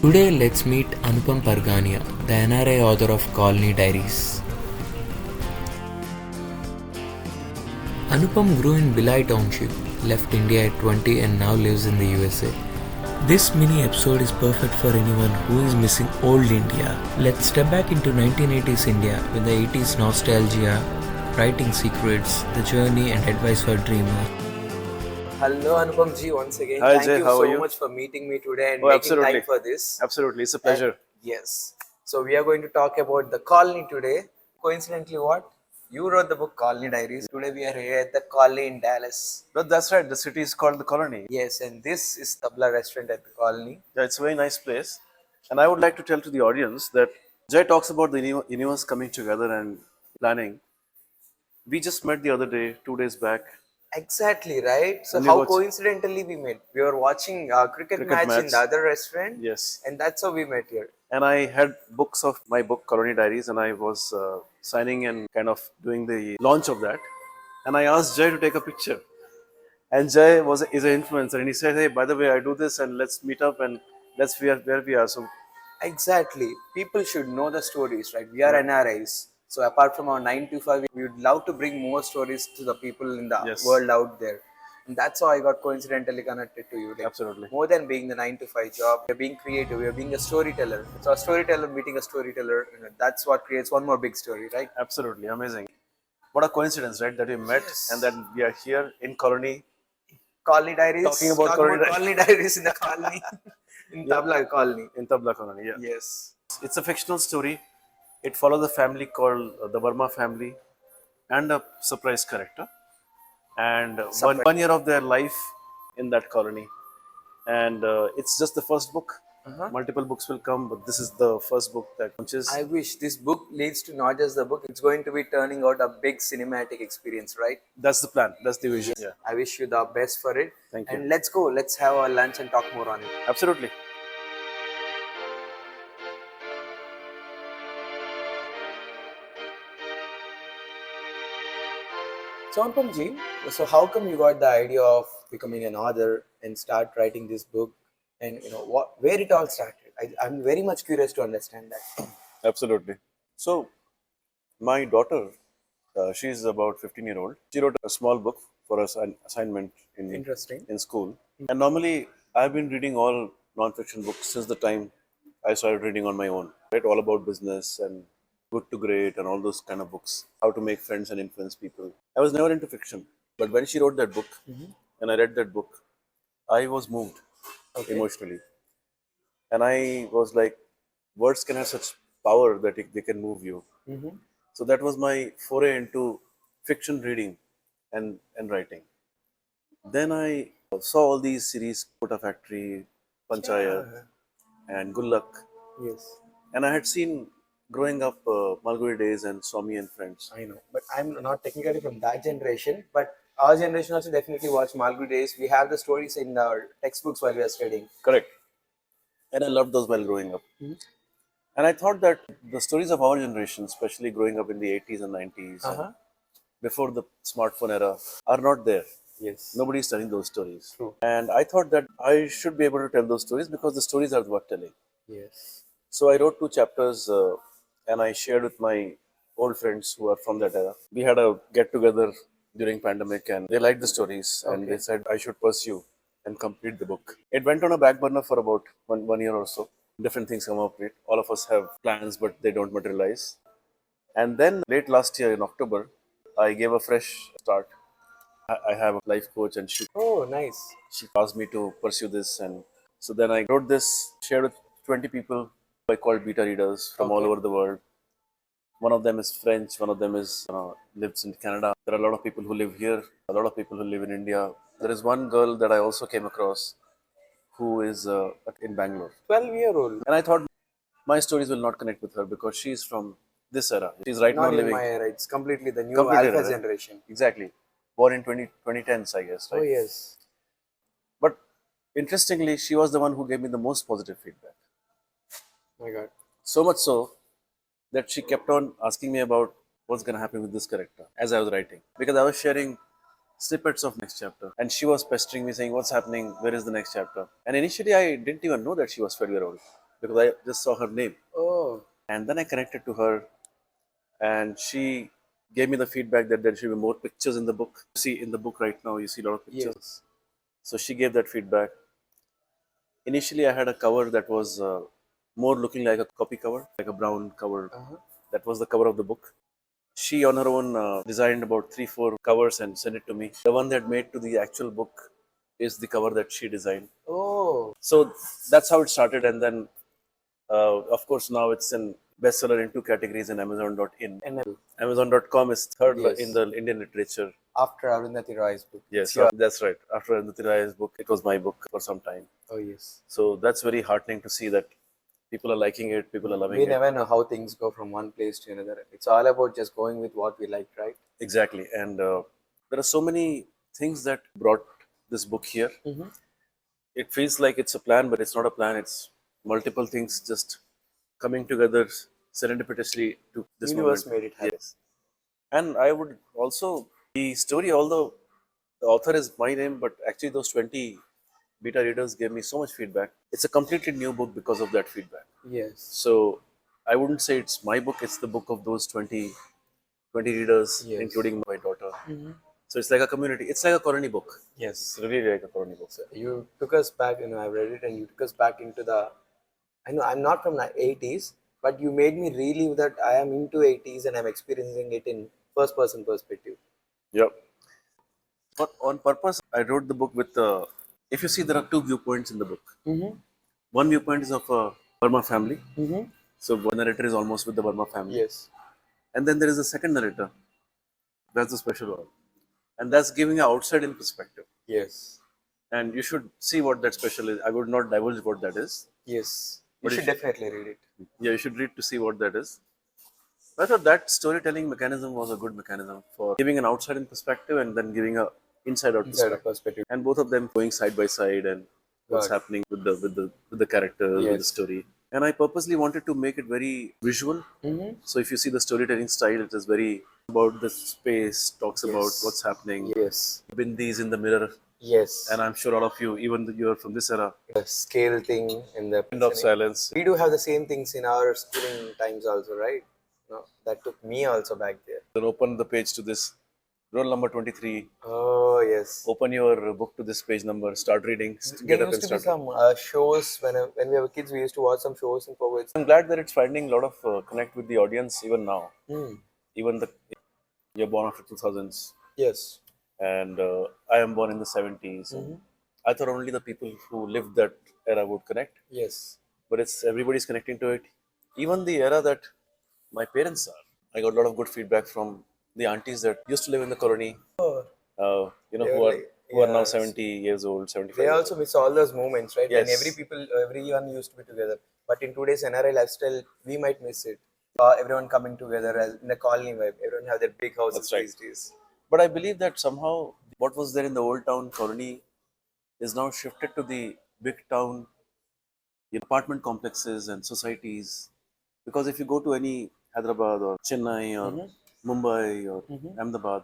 Today, let's meet Anupam Parganiah, the NRI author of Colony Diaries. Anupam grew in Bhilai Township, left India at 20 and now lives in the USA. This mini episode is perfect for anyone who is missing old India. Let's step back into 1980s India with the 80s nostalgia, writing secrets, the journey and advice for dreamers. Hello Anupam ji once again. Hi Thank Jay, you how so are you? much for meeting me today and Oh, making absolutely. time for this. Absolutely, it's a pleasure. Yes. So we are going to talk about the colony today. Coincidentally, what? You wrote the book Colony Diaries. Today we are here at the colony in Dallas. But that's right, the city is called the Colony. Yes, and this is Tabla restaurant at the colony. Yeah, it's a very nice place. And I would like to tell to the audience that Jay talks about the universe coming together and planning. We just met the other day, 2 days back. Exactly, right? So And we how watched coincidentally we met? We were watching a cricket match in the other restaurant. Yes. And that's how we met here. And I had books of my book, Colony Diaries, and I was signing and kind of doing the launch of that. And I asked Jay to take a picture. And Jay is an influencer, and he said, "Hey, by the way, I do this, and let's meet up, and let's where we are." So Exactly. People should know the stories, right? We are NRIs. So apart from our 9 to 5, we would love to bring more stories to the people in the Yes. world out there. And that's how I got coincidentally connected to you. Like, Absolutely. more than being the 9 to 5 job, we're being creative, we're being a storyteller. So a storyteller meeting a storyteller, that's what creates one more big story, right? Absolutely amazing. What a coincidence, right? That we met and then we are here in Colony. Colony Diaries. Talking about Colony Colony Diaries in the colony. In Tabla colony. In Tabla Colony, yeah. Yes. It's a fictional story. It follows a family called the Verma family and a surprise character. And one year of their life in that colony. And it's just the first book. Multiple books will come, but this is the first book that launches. I wish this book leads to not just the book, it's going to be turning out a big cinematic experience, right? That's the plan. That's the vision. Yeah. I wish you the best for it. Thank you. And let's go. Let's have our lunch and talk more on it. Absolutely. So Anupam ji, so how come you got the idea of becoming an author and start writing this book? And where it all started? I'm very much curious to understand that. Absolutely. So, my daughter, she's about 15-year-old. She wrote a small book for us, an assignment Interesting. in school. And normally, I've been reading all non-fiction books since the time I started reading on my own. Right, all about business and good to great and all those kind of books. How to make friends and influence people. I was never into fiction, but when she wrote that book, and I read that book, I was moved emotionally, and I was like, words can have such power that they can move you. So that was my foray into fiction reading and writing. Then I saw all these series, Kota Factory, Panchayat, and Good Luck. Yes. And I had seen growing up Malgudi Days and Swami and Friends. I know, but I'm not technically from that generation. But our generation also definitely watched Malgudi Days. We have the stories in our textbooks while we are studying. Correct. And I loved those while growing up. And I thought that the stories of our generation, especially growing up in the 80s and 90s, and before the smartphone era, are not there. Yes. Nobody's telling those stories. True. And I thought that I should be able to tell those stories because the stories are worth telling. Yes. So I wrote 2 chapters and I shared with my old friends who are from that era. We had a get together during pandemic and they liked the stories and they said I should pursue and complete the book. It went on a back burner for about one year or so. Different things come up with. All of us have plans, but they don't materialize. And then late last year in October, I gave a fresh start. I have a life coach and she Nice. asked me to pursue this. And so then I wrote this, shared with 20 people I called beta readers from all over the world. One of them is French, one of them is lives in Canada. There are a lot of people who live here, a lot of people who live in India. There is one girl that I also came across who is in Bangalore. 12-year-old. And I thought my stories will not connect with her because she's from this era. She's right now Not in living. my era. It's completely the new Completely alpha right. generation. Exactly. Born in 2010s, I guess. Right? Oh yes. But interestingly, she was the one who gave me the most positive feedback. My God. So much so that she kept on asking me about what's going to happen with this character as I was writing. Because I was sharing snippets of next chapter. And she was pestering me saying, what's happening? Where is the next chapter? And initially I didn't even know that she was 12-year-old. because I just saw her name. Oh. And then I connected to her, and she gave me the feedback that there should be more pictures in the book. See, in the book right now, you see a lot of pictures. Yes. So she gave that feedback. Initially, I had a cover that was more looking like a copy cover, like a brown cover. Uh-huh. That was the cover of the book. She, on her own, designed about 3, 4 covers and sent it to me. The one that made to the actual book is the cover that she designed. Oh. So that's how it started, and then of course now it's in bestseller in 2 categories in Amazon.in. And Amazon.com is third in yes. the Indian literature. After Arundhati Roy's book. Yes, Yeah. that's right. After Anupam Parganiah's book, it was my book for some time. Oh yes. So that's very heartening to see that people are liking it, people are loving We it. never know how things go from one place to another. It's all about just going with what we like, right? Exactly. And there are so many things that brought this book here. Mm-hmm. It feels like it's a plan, but it's not a plan. It's multiple things just coming together serendipitously to this Universe moment. made it happen. Yes. And I would also, the story, although the author is my name, but actually those 20 beta readers gave me so much feedback. It's a completely new book because of that feedback. Yes. So I wouldn't say it's my book, it's the book of those 20 readers, Yes. including my daughter. Mm-hmm. So it's like a community. It's like a colony book. Yes. It's really like a colony book. You took us back, I read it and you took us back into the, I know I'm not from the 80s, but you made me relive that I am into 80s and I'm experiencing it in first person perspective. Yeah. But on purpose, I wrote the book with, if you see, there are 2 viewpoints in the book. Mm-hmm. One viewpoint is of a Verma family. Mm-hmm. So one narrator is almost with the Verma family. Yes. And then there is a second narrator. That's the special one. And that's giving an outside in perspective. Yes. And you should see what that special is. I would not divulge what that is. Yes. You But should definitely read it. Yeah, you should read to see what that is. I thought that storytelling mechanism was a good mechanism for giving an outside in perspective and then giving a inside out perspective. And both of them going side by side and what's Got it. happening with the characters, with the Yes. story. And I purposely wanted to make it very visual. Mm-hmm. So if you see the storytelling style, it is very about the space, talks about Yes. what's happening. Yes. Bindis in the mirror. Yes. And I'm sure all of you, even you're from this era, The scale thing and the end of silence. we do have the same things in our schooling times also, right? No, that took me also back there. Then open the page to this roll number 23. Oh yes. Open your book to this page number. Start reading. There Get up and used to be start. some shows when we were kids. We used to watch some shows in forwards. I'm glad that it's finding a lot of connect with the audience even now. Hmm. Even you're born after 2000s, Yes. and I am born in the 70s. And I thought only the people who lived that era would connect, Yes. but it's everybody's connecting to it. Even the era that my parents are. I got a lot of good feedback from the aunties that used to live in the colony. Oh, Who were are like- who are now yes. 70 years old, 75. they years also miss all those moments, right? Yes. When everyone used to be together. But in today's NRI lifestyle, we might miss it. Everyone coming together as in the colony vibe. Everyone have their big houses That's right. these days. But I believe that somehow what was there in the old town colony is now shifted to the big town apartment complexes and societies. Because if you go to any Hyderabad or Chennai or Mumbai or Ahmedabad,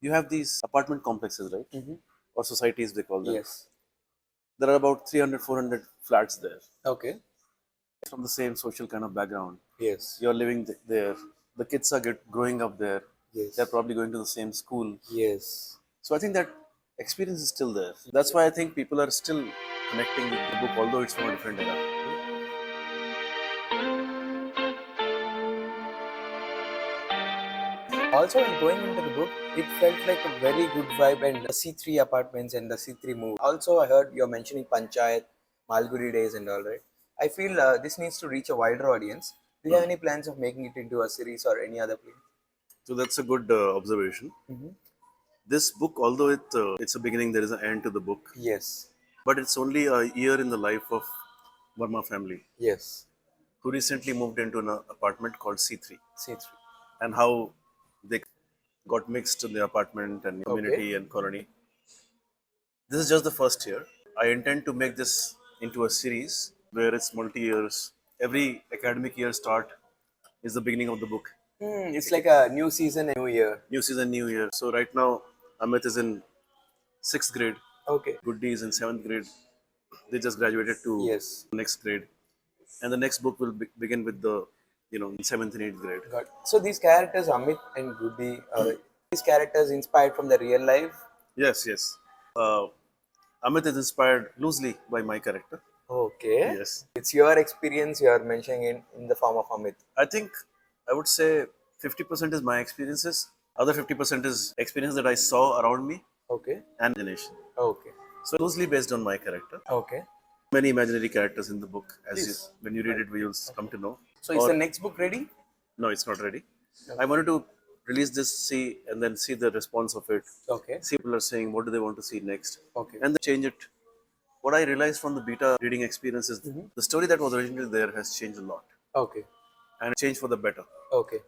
you have these apartment complexes, right? Or societies, they call them. Yes. There are about 300, 400 flats there Okay. from the same social kind of background. Yes. You're living there. The kids are growing up there. Yes. They're probably going to the same school. Yes. So I think that experience is still there. That's why I think people are still connecting with the book, although it's from a different era. Also, when going into the book, it felt like a very good vibe and the C3 apartments and the C3 move. Also, I heard you're mentioning Panchayat, Malgudi Days and all, right? I feel this needs to reach a wider audience. Do you have any plans of making it into a series or any other play? So that's a good observation. This book, although it's a beginning, there is an end to the book. Yes. But it's only a year in the life of Verma family, Yes. who recently moved into an apartment called C3. C3. And how they got mixed in the apartment and community and colony. This is just the first year. I intend to make this into a series where it's multi-years. Every academic year start is the beginning of the book. It's like a new season, a new year. New season, new year. So right now, Amit is in 6th grade. Okay. Goody is in 7th grade. They just graduated to Yes. next grade. and the next book will begin with the, seventh and eighth grade. Got it. So these characters, Amit and Goody, these characters inspired from the real life. Yes, yes. Amit is inspired loosely by my character. Okay. Yes. It's your experience you are mentioning in the form of Amit. I think I would say 50% is my experiences. Other 50% is experience that I saw around me Okay. and imagination. Okay. So loosely based on my character. Okay. Many imaginary characters in the book. Yes. When you read it, you'll come to know. So is the next book ready? No, it's not ready. I wanted to release this, see, and then see the response of it. Okay. See people are saying what do they want to see next, Okay. and then change it. What I realized from the beta reading experience is the story that was originally there has changed a lot, Okay. and changed for the better. Okay.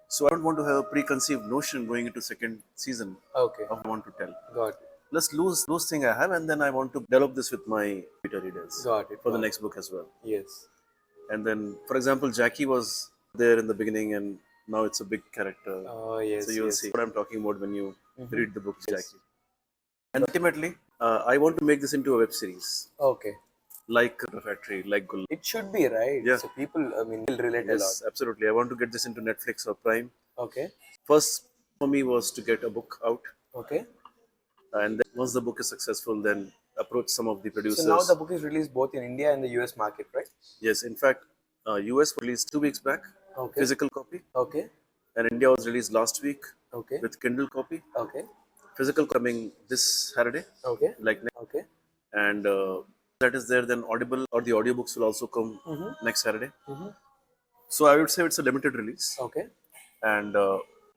So I don't want to have a preconceived notion going into second season Okay. of what I want to tell. Got it. Let's lose thing I have, and then I want to develop this with my beta readers. Got it. For the next book as well. Yes. And then, for example, Jackie was there in the beginning, and now it's a big character. Oh yes. So you'll yes. see what I'm talking about when you read the book, Jackie. And ultimately, I want to make this into a web series, Okay. like Kota Factory, like Gul. It should be right. Yeah. So people, will relate a lot. Yes, absolutely. I want to get this into Netflix or Prime. Okay. First, for me, was to get a book out, Okay. and then once the book is successful, then approach some of the producers. So now the book is released both in India and the US market, right? Yes, in fact, US released 2 weeks back, Okay. physical copy, Okay. and India was released last week Okay. with Kindle copy. Okay. Physical coming this Saturday, Okay. like Okay. and that is there. Then Audible or the audiobooks will also come next Saturday. So I would say it's a limited release, Okay. and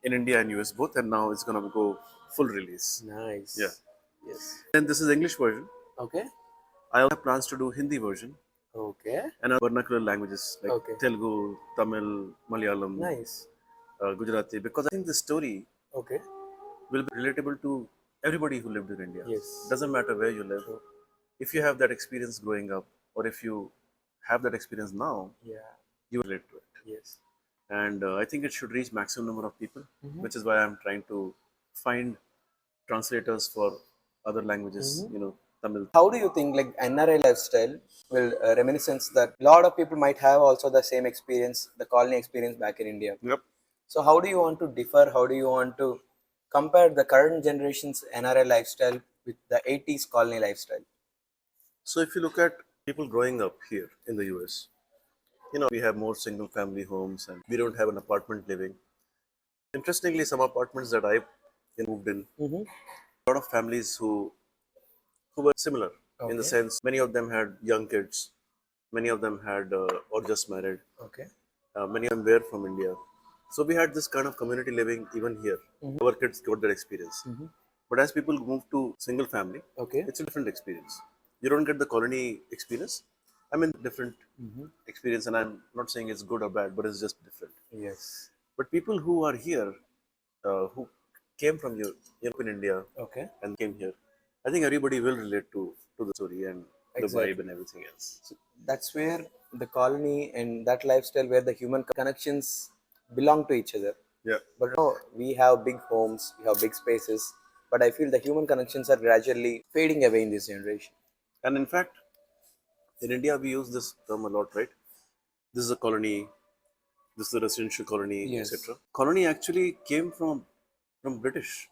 in India and US both, and now it's gonna go full release. Nice. Yeah. Yes. And this is English version. Okay. I also have plans to do Hindi version Okay. and vernacular languages like Okay. Telugu, Tamil, Malayalam, Nice. Gujarati, because I think the story Okay. will be relatable to everybody who lived in India. Yes. Doesn't matter where you live. If you have that experience growing up, or if you have that experience now, Yeah. you relate to it. Yes. And I think it should reach maximum number of people, which is why I'm trying to find translators for other languages. Tamil. How do you think like NRI lifestyle will reminiscence that a lot of people might have also the same experience, the colony experience back in India. Yep. So how do you want to differ? How do you want to compare the current generation's NRI lifestyle with the 80s colony lifestyle? So if you look at people growing up here in the US, we have more single family homes and we don't have an apartment living. Interestingly, some apartments that I moved in, a lot of families who were similar in the sense many of them had young kids, many of them had or just married, Okay. many of them were from India. So we had this kind of community living even here. Our kids got that experience. But as people move to single family, Okay. it's a different experience. You don't get the colony experience. I mean, different experience, and I'm not saying it's good or bad, but it's just different. Yes. But people who are here, who came from in India Okay. and came here, I think everybody will relate to the story and the Exactly. vibe and everything else. So that's where the colony and that lifestyle where the human connections belong to each other. Yeah. But no, we have big homes, we have big spaces, but I feel the human connections are gradually fading away in this generation. And in fact, in India, we use this term a lot, right? This is a colony, this is a residential colony, Yes. etc. Colony actually came from British,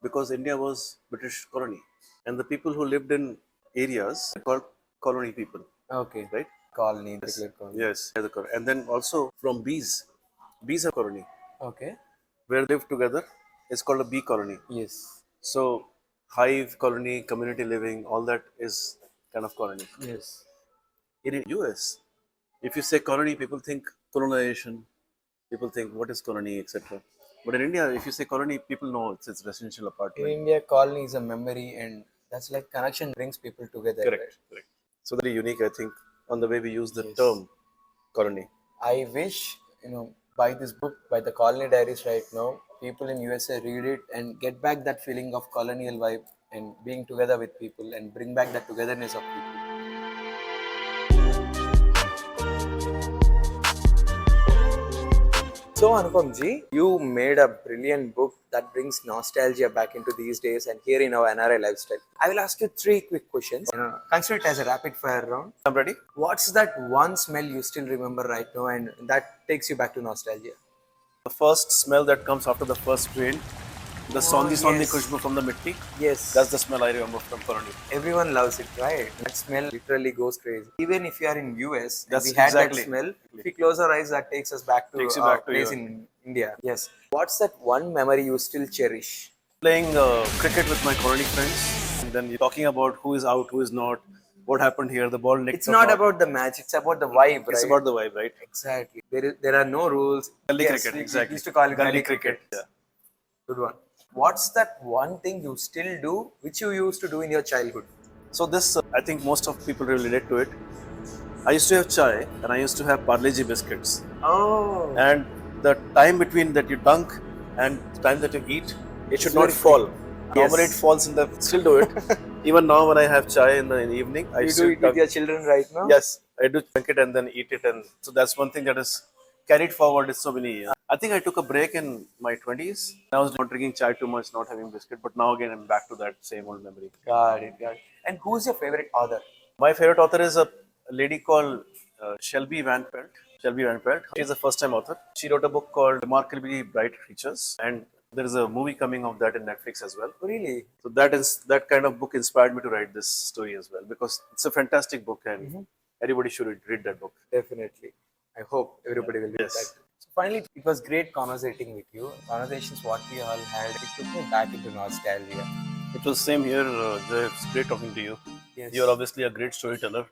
because India was British colony, and the people who lived in areas are called colony people, Okay. right? Colony, particular colony. Yes, and then also from bees are colony Okay. where they live together. It's called a bee colony. Yes. So hive colony, community living, all that is kind of colony. Yes. In US, if you say colony, people think colonization, people think what is colony, etc. But in India, if you say colony, people know it's residential In apartment. India, colony is a memory, and that's like connection brings people together. Correct. So very unique, I think, on the way we use the Yes. term colony. I wish, by this book, by the Colony Diaries right now, people in USA read it and get back that feeling of colonial vibe and being together with people and bring back that togetherness of people. So Anupam ji, you made a brilliant book that brings nostalgia back into these days and here in our NRI lifestyle. I will ask you three quick questions. Consider it as a rapid fire round. I'm ready. What's that one smell you still remember right now and that takes you back to nostalgia? The first smell that comes after the first rain, the sondi yes. khushbu from the mitti. Yes. That's the smell I remember from Colony. Everyone loves it, right? That smell literally goes crazy. Even if you are in US, and That's we had exactly. that smell. If we close our eyes, that takes us back to Takes you our back to place your- in India. Yes. What's that one memory you still cherish? Playing cricket with my colony friends, and then talking about who is out, who is not, what happened here, the ball nicked. It's not about the match; it's about the vibe, right? It's about the vibe, right? Exactly. There are no rules. Gully Yes, cricket, we exactly. used to call it Gully gully cricket, cricket. yeah. Good one. What's that one thing you still do, which you used to do in your childhood? So this, I think most of people relate to it. I used to have chai and I used to have Parle-G biscuits. Oh. And the time between that you dunk and the time that you eat, it should not very fall. Normally it Yes. falls in the. Still do it. Even now when I have chai in the evening, I You still do it with dunk. your children right now? Yes, I do drink it and then eat it, and so that's one thing that is carried forward. Is so many. I think I took a break in my 20s. I was not drinking chai too much, not having biscuit, but now again I'm back to that same old memory. Got it, got it. And who's your favorite author? My favorite author is a lady called Shelby Van Pelt. Shelby Van Pelt. She's a first-time author. She wrote a book called Remarkably Bright Creatures, and there is a movie coming of that in Netflix as well. Really? So that kind of book inspired me to write this story as well, because it's a fantastic book and everybody should read that book. Definitely. I hope everybody will read Yes. that. So finally, it was great conversating with you. Conversations what we all had, it took me back into nostalgia. It was same here, Jay. It's great talking to you. Yes. You're obviously a great storyteller.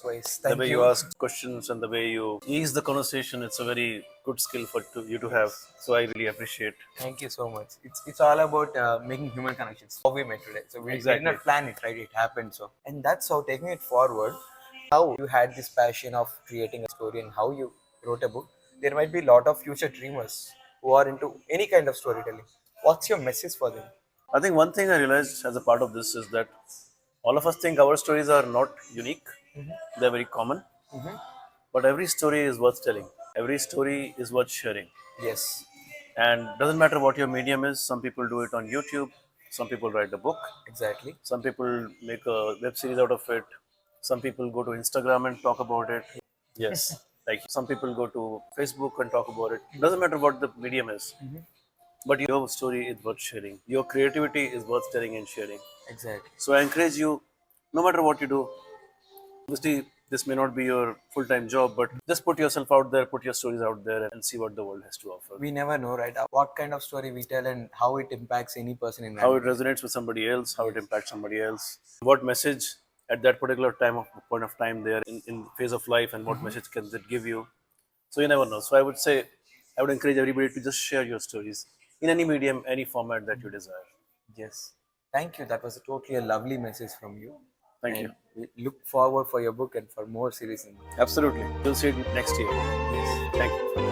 Twice. The Thank way you. you ask questions and the way you ease the conversation, it's a very good skill for you to have. So I really appreciate. Thank you so much. It's all about making human connections. How we met today. So we did Exactly. not plan it, right? It happened so. And that's how taking it forward, how you had this passion of creating a story and how you wrote a book. There might be a lot of future dreamers who are into any kind of storytelling. What's your message for them? I think one thing I realized as a part of this is that all of us think our stories are not unique. They're very common. But every story is worth telling. Every story is worth sharing. Yes, And doesn't matter what your medium is. Some people do it on YouTube. Some people write a book. exactly. Some people make a web series out of it. Some people go to Instagram and talk about it. Yes. Like some people go to Facebook and talk about it. Doesn't matter what the medium is. But your story is worth sharing. Your creativity is worth telling and sharing. Exactly. So I encourage you, no matter what you do, obviously this may not be your full-time job, but just put yourself out there, put your stories out there and see what the world has to offer. We never know, right? What kind of story we tell and how it impacts any person in How it life. resonates with somebody else, how it impacts somebody else, what message at that particular point of time they are in phase of life, and what message can that give you. So you never know. So I would encourage everybody to just share your stories in any medium, any format that you desire. Yes. Thank you. That was totally a lovely message from you. Thank you. We look forward for your book and for more series. Absolutely. We'll see you next year. Yes. Thank you.